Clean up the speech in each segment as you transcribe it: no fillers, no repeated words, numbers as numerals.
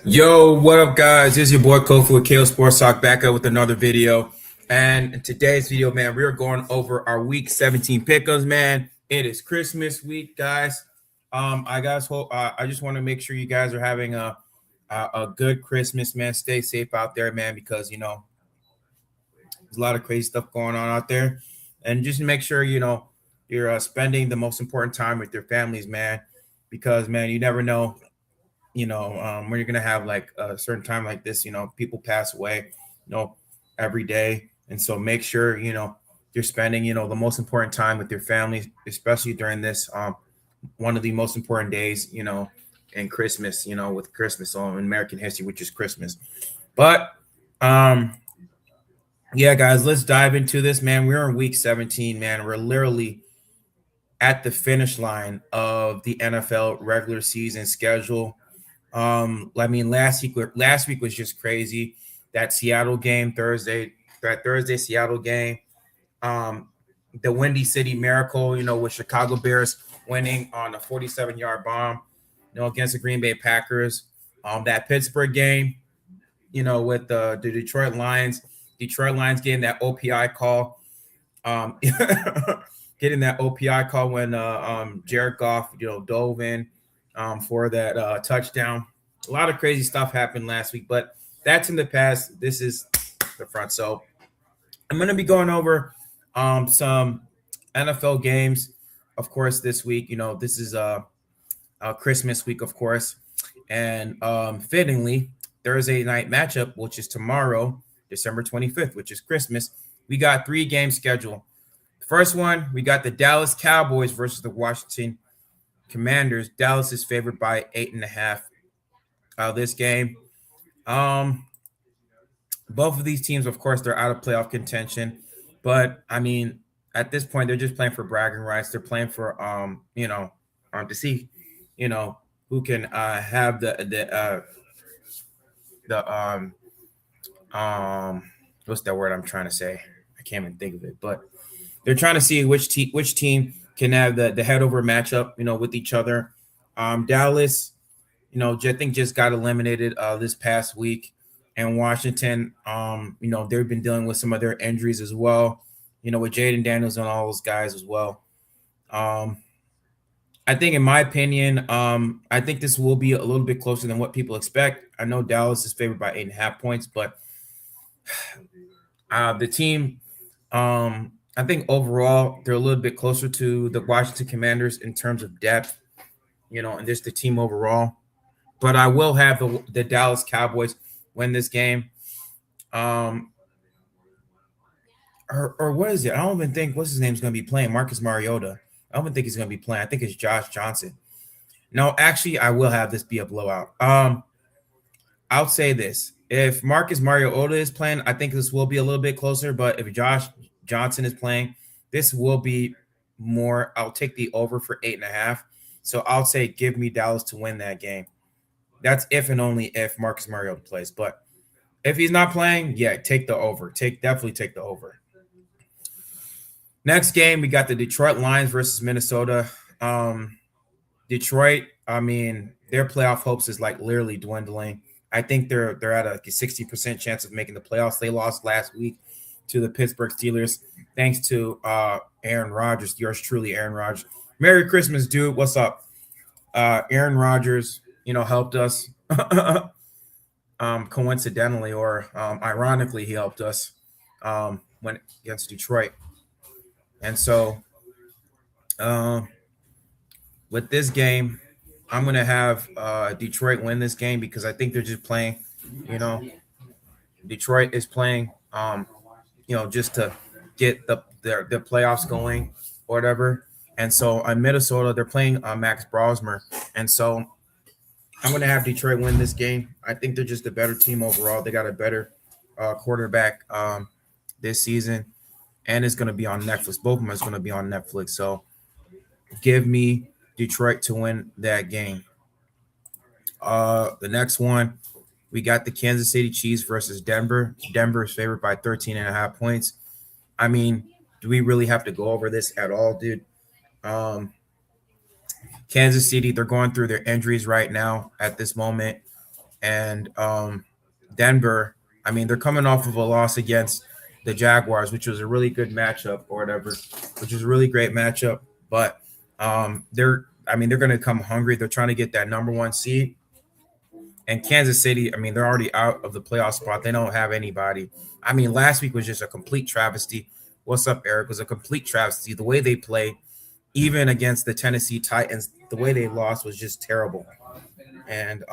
Yo, what up, guys? This is your boy Kofi with KO Sports Talk back up with another video. And in today's video, man, we are going over our Week 17 pick'ems, man. It is Christmas week, guys. I just want to make sure you guys are having a good Christmas, man. Stay safe out there, man, because there's a lot of crazy stuff going on out there, and just make sure you're spending the most important time with your families, man, because man, you never know when you're gonna have like a certain time like this, people pass away, every day. And so make sure, you're spending, the most important time with your family, especially during this, one of the most important days, in Christmas, with Christmas on American history, which is Christmas. But, yeah, guys, let's dive into this, man. We're in week 17, man. We're literally at the finish line of the NFL regular season schedule. Last week was just crazy. That Thursday Seattle game, the Windy City Miracle, with Chicago Bears winning on a 47-yard bomb, against the Green Bay Packers. That Pittsburgh game, with the Detroit Lions getting that OPI call, getting that OPI call when Jared Goff, dove in for that touchdown. A lot of crazy stuff happened last week, but that's in the past. This is the front. So I'm going to be going over some NFL games, of course, this week. This is a Christmas week, of course, and fittingly, Thursday night matchup, which is tomorrow, December 25th, which is Christmas. We got 3 games scheduled. First one, we got the Dallas Cowboys versus the Washington Commanders. Dallas is favored by 8.5. This game. Both of these teams, of course, they're out of playoff contention. But I mean, at this point, they're just playing for bragging rights. They're playing for to see, who can have the what's that word I'm trying to say? I can't even think of it, but they're trying to see which team can have the head over matchup, with each other. Dallas, I think just got eliminated this past week, and Washington, they've been dealing with some of their injuries as well, with Jaden Daniels and all those guys as well. I think, in my opinion, I think this will be a little bit closer than what people expect. I know Dallas is favored by 8.5 points, but the team, I think overall they're a little bit closer to the Washington Commanders in terms of depth, and just the team overall. But I will have the Dallas Cowboys win this game. Or what is it? I don't even think what's his name's going to be playing. Marcus Mariota. I don't even think he's going to be playing. I think it's Josh Johnson. No, actually, I will have this be a blowout. I'll say this: if Marcus Mariota is playing, I think this will be a little bit closer. But if Josh Johnson is playing, this will be more. I'll take the over for 8.5. So I'll say give me Dallas to win that game. That's if and only if Marcus Mariota plays. But if he's not playing, yeah, take the over. Definitely take the over. Next game, we got the Detroit Lions versus Minnesota. Detroit, I mean, their playoff hopes is like literally dwindling. I think they're at a 60% chance of making the playoffs. They lost last week to the Pittsburgh Steelers, thanks to Aaron Rodgers, yours truly, Aaron Rodgers. Merry Christmas, dude. What's up? Aaron Rodgers, helped us. Coincidentally or ironically, he helped us when against Detroit. And so with this game, I'm going to have Detroit win this game because I think they're just playing, Detroit is playing, just to get their playoffs going or whatever. And so in Minnesota, they're playing Max Brosmer. And so I'm going to have Detroit win this game. I think they're just a better team overall. They got a better quarterback this season, and it's going to be on Netflix. Both of them is going to be on Netflix. So give me Detroit to win that game. The next one, we got the Kansas City Chiefs versus Denver. Denver is favored by 13.5 points. I mean, do we really have to go over this at all, dude? Kansas City, they're going through their injuries right now at this moment. And Denver, I mean, they're coming off of a loss against the Jaguars, which was a really good matchup or whatever, which is a really great matchup. But I mean, they're going to come hungry. They're trying to get that number one seed. And Kansas City, I mean, they're already out of the playoff spot. They don't have anybody. I mean, last week was just a complete travesty. What's up, Eric? It was a complete travesty. The way they played, even against the Tennessee Titans, the way they lost was just terrible. And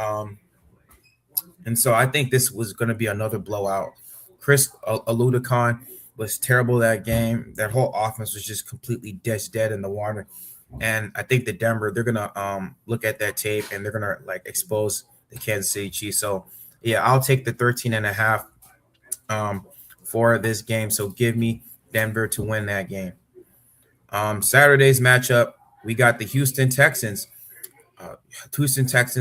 so I think this was going to be another blowout. Chris Aludicon was terrible that game. That whole offense was just completely dead in the water. And I think the Denver, they're gonna look at that tape and they're gonna like expose the Kansas City Chiefs. So yeah, I'll take the 13 and a half for this game. So give me Denver to win that game. Saturday's matchup, we got the Houston Texans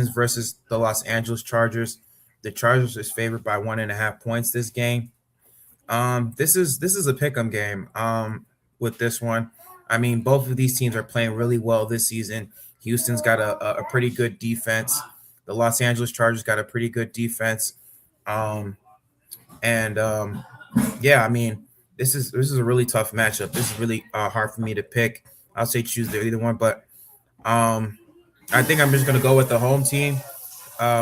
versus the Los Angeles Chargers. The Chargers is favored by 1.5 points this game. This is a pick'em game. With this one, I mean, both of these teams are playing really well this season. Houston's got a pretty good defense. The Los Angeles Chargers got a pretty good defense. And yeah, I mean, this is a really tough matchup. This is really hard for me to pick. I'll say choose either one, but I think I'm just gonna go with the home team,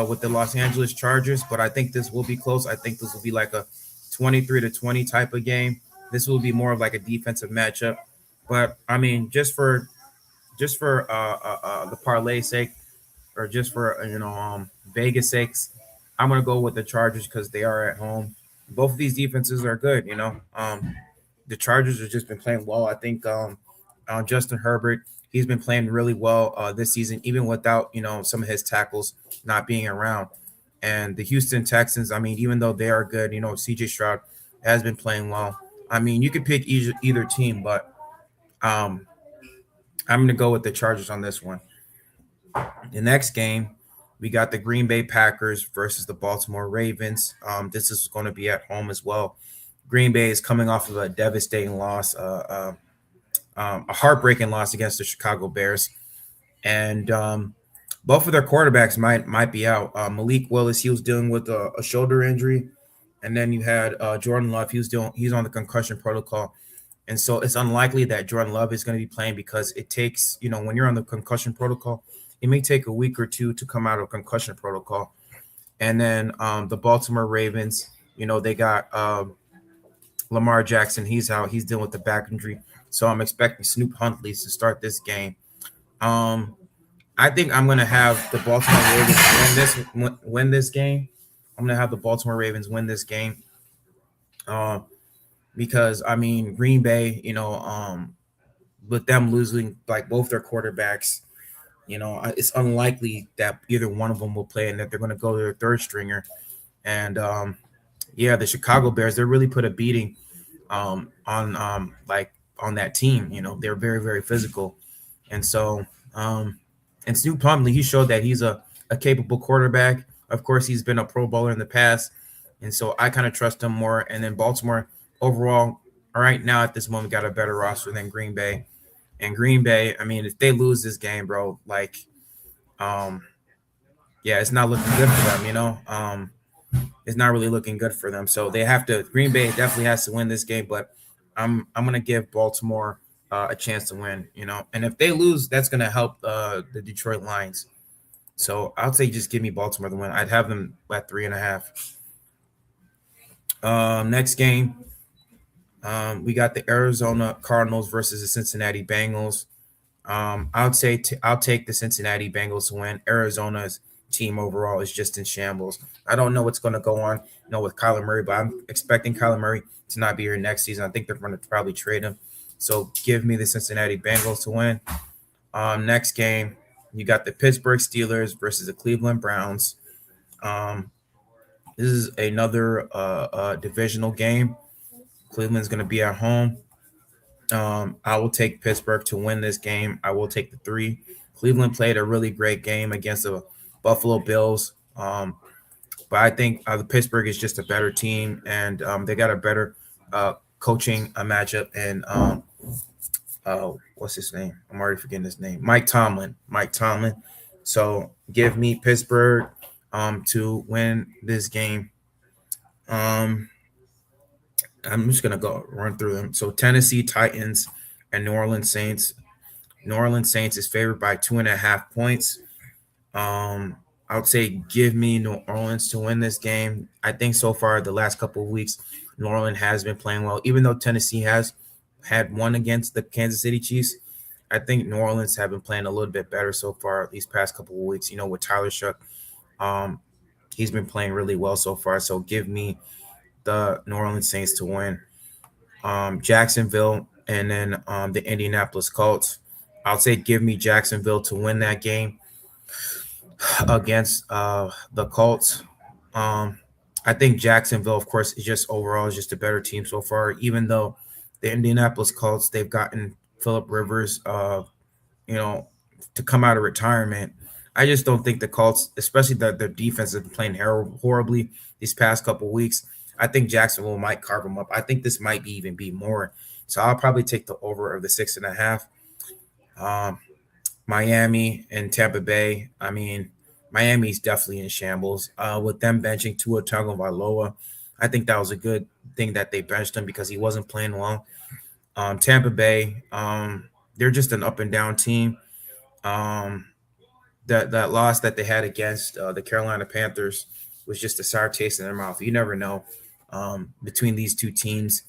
with the Los Angeles Chargers. But I think this will be close. I think this will be like a 23-20 type of game. This will be more of like a defensive matchup. But I mean, just for the parlay sake, or just for Vegas sakes, I'm gonna go with the Chargers because they are at home. Both of these defenses are good. The Chargers have just been playing well. I think Justin Herbert, he's been playing really well this season, even without some of his tackles not being around. And the Houston Texans, I mean, even though they are good, CJ Stroud has been playing well. I mean, you could pick either team, but um, I'm going to go with the Chargers on this one. The next game, we got the Green Bay Packers versus the Baltimore Ravens. This is going to be at home as well. Green Bay is coming off of a devastating loss, a heartbreaking loss against the Chicago Bears, and both of their quarterbacks might be out. Malik Willis, he was dealing with a shoulder injury, and then you had Jordan Love. He's on the concussion protocol, and so it's unlikely that Jordan Love is going to be playing because it takes when you're on the concussion protocol, it may take a week or two to come out of concussion protocol. And then the Baltimore Ravens, they got Lamar Jackson. He's out. He's dealing with the back injury. So I'm expecting Snoop Huntley to start this game. I think I'm gonna have the Baltimore Ravens win this game. I'm gonna have the Baltimore Ravens win this game. Because I mean Green Bay, with them losing like both their quarterbacks, it's unlikely that either one of them will play and that they're gonna go to their third stringer. And yeah, the Chicago Bears, they really put a beating on that team. They're very, very physical. And so and Snoop Huntley, he showed that he's a capable quarterback. Of course, he's been a Pro Bowler in the past. And so I kind of trust him more. And then Baltimore overall, right now at this moment, got a better roster than Green Bay. And Green Bay, I mean, if they lose this game, bro, like yeah, it's not looking good for them, it's not really looking good for them. So they have to. Green Bay definitely has to win this game, but I'm gonna give Baltimore a chance to win. And if they lose, that's gonna help the Detroit Lions. So I'll say just give me Baltimore to win. I'd have them at 3.5. Next game, we got the Arizona Cardinals versus the Cincinnati Bengals. I'll take the Cincinnati Bengals to win. Arizona's team overall is just in shambles. I don't know what's going to go on, with Kyler Murray, but I'm expecting Kyler Murray to not be here next season. I think they're going to probably trade him. So give me the Cincinnati Bengals to win. Next game, you got the Pittsburgh Steelers versus the Cleveland Browns. This is another divisional game. Cleveland's going to be at home. I will take Pittsburgh to win this game. I will take the 3. Cleveland played a really great game against the Buffalo Bills. But I think the Pittsburgh is just a better team, and they got a better coaching matchup. And what's his name? I'm already forgetting his name. Mike Tomlin. So give me Pittsburgh. to win this game. Um, I'm just gonna go run through them. So Tennessee Titans and New Orleans Saints. New Orleans Saints is favored by 2.5 points. Um, I would say give me New Orleans to win this game. I think so far the last couple of weeks, New Orleans has been playing well, even though Tennessee has had one against the Kansas City Chiefs. I think New Orleans have been playing a little bit better so far these past couple of weeks. You know, with Tyler Shook, um, he's been playing really well so far. So give me the New Orleans Saints to win. Jacksonville and then the Indianapolis Colts. I'll say give me Jacksonville to win that game against the Colts. Um, I think Jacksonville, of course, is just overall is just a better team so far. Even though the Indianapolis Colts, they've gotten Philip Rivers, you know, to come out of retirement. I just don't think the Colts, especially their defense, has been playing horribly these past couple of weeks. I think Jacksonville might carve them up. I think this might be even be more. So I'll probably take the over of the 6.5. Um, Miami and Tampa Bay. I mean, Miami's definitely in shambles. With them benching Tua Tagovailoa, I think that was a good thing that they benched him because he wasn't playing well. Tampa Bay, they're just an up and down team. Um, that loss that they had against the Carolina Panthers was just a sour taste in their mouth. You never know between these two teams.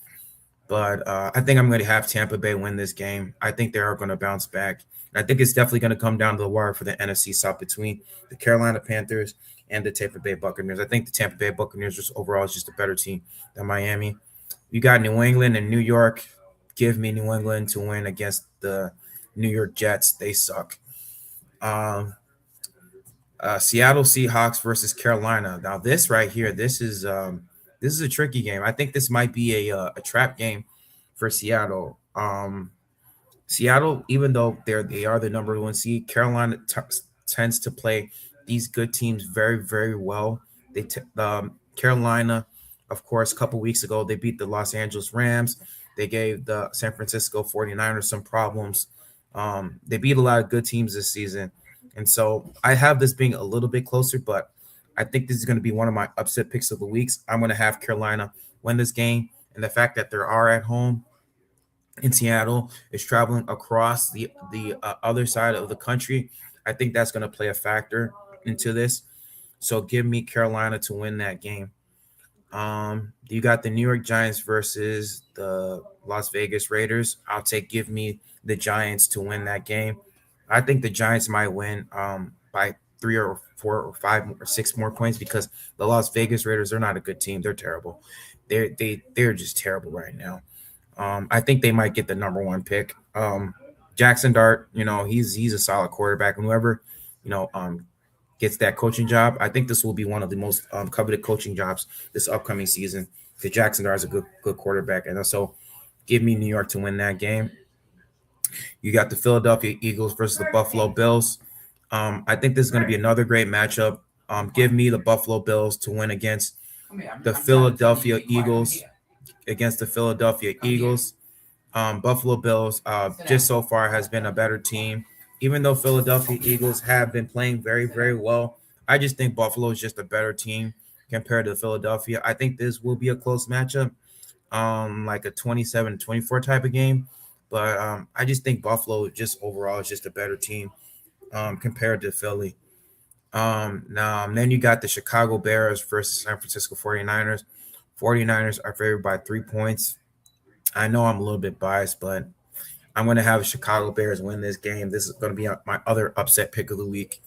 But I think I'm going to have Tampa Bay win this game. I think they are going to bounce back. And I think it's definitely going to come down to the wire for the NFC South between the Carolina Panthers and the Tampa Bay Buccaneers. I think the Tampa Bay Buccaneers just overall is just a better team than Miami. You got New England and New York. Give me New England to win against the New York Jets. They suck. Um, Seattle Seahawks versus Carolina. Now this right here, this is a tricky game. I think this might be a trap game for Seattle. Seattle, even though they are the number one seed, Carolina tends to play these good teams very very well. Carolina, of course, a couple weeks ago they beat the Los Angeles Rams. They gave the San Francisco 49ers some problems. They beat a lot of good teams this season, and so I have this being a little bit closer, but I think this is going to be one of my upset picks of the weeks. I'm going to have Carolina win this game, and the fact that they are at home in Seattle is traveling across the other side of the country. I think that's going to play a factor into this. So give me Carolina to win that game. You got the New York Giants versus the Las Vegas Raiders. I'll take give me the Giants to win that game. I think the Giants might win by 3 or 4 or 5 or 6 more points because the Las Vegas Raiders, they're not a good team. They're terrible. They're just terrible right now. I think they might get the number one pick. Jackson Dart, he's a solid quarterback, and whoever you know gets that coaching job, I think this will be one of the most coveted coaching jobs this upcoming season. Because Jackson Dart is a good quarterback, and also give me New York to win that game. You got the Philadelphia Eagles versus the Buffalo Bills. I think this is going to be another great matchup. Give me the Buffalo Bills to win the Philadelphia Eagles against the Philadelphia Eagles. Buffalo Bills just so far has been a better team. Even though Philadelphia Eagles have been playing very, very well, I just think Buffalo is just a better team compared to Philadelphia. I think this will be a close matchup, like a 27-24 type of game. But I just think Buffalo just overall is just a better team compared to Philly. Now, then you got the Chicago Bears versus San Francisco 49ers. 49ers are favored by 3 points. I know I'm a little bit biased, but I'm going to have Chicago Bears win this game. This is going to be my other upset pick of the week.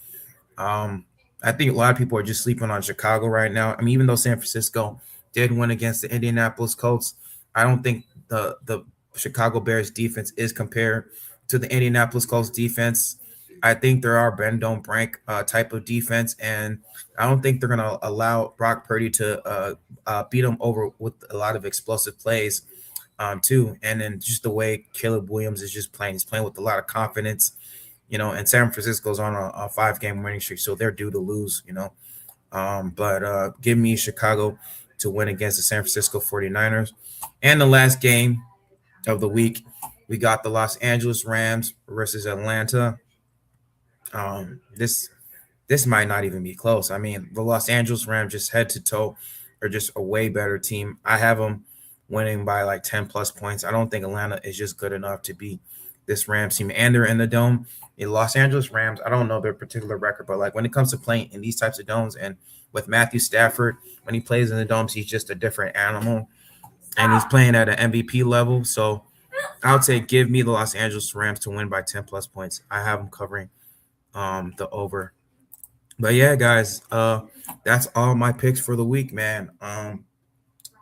Um, I think a lot of people are just sleeping on Chicago right now. I mean, even though San Francisco did win against the Indianapolis Colts, I don't think the Chicago Bears defense is compared to the Indianapolis Colts defense. I think there are bend don't break type of defense, and I don't think they're going to allow Brock Purdy to beat them over with a lot of explosive plays too. And then just the way Caleb Williams is just playing, he's playing with a lot of confidence, and San Francisco's on a 5 game winning streak, so they're due to lose, but give me Chicago to win against the San Francisco 49ers. And the last game of the week, we got the Los Angeles Rams versus Atlanta. This this might not even be close. I mean, the Los Angeles Rams just head to toe are just a way better team. I have them winning by like 10 plus points. I don't think Atlanta is just good enough to beat this Rams team. And they're in the dome. The Los Angeles Rams, I don't know their particular record, but like when it comes to playing in these types of domes and with Matthew Stafford, when he plays in the domes, he's just a different animal. And he's playing at an MVP level. So I would say give me the Los Angeles Rams to win by 10 plus points. I have them covering the over. But yeah, guys, that's all my picks for the week, man.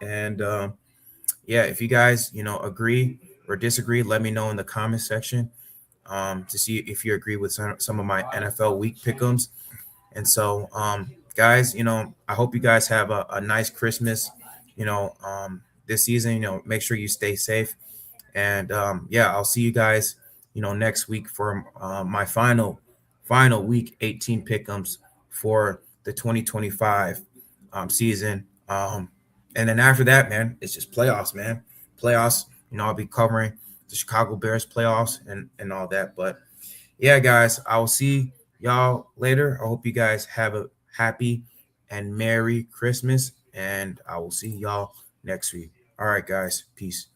And yeah, if you guys, agree or disagree, let me know in the comment section to see if you agree with some of my NFL week pick'ems. And so, guys, I hope you guys have a nice Christmas, this season. Make sure you stay safe. And yeah, I'll see you guys, next week for my final week 18 pick'ems for the 2025 season. And then after that, man, it's just playoffs, man. Playoffs. I'll be covering the Chicago Bears playoffs and all that. But yeah, guys, I will see y'all later. I hope you guys have a happy and Merry Christmas, and I will see y'all next week. All right, guys, peace.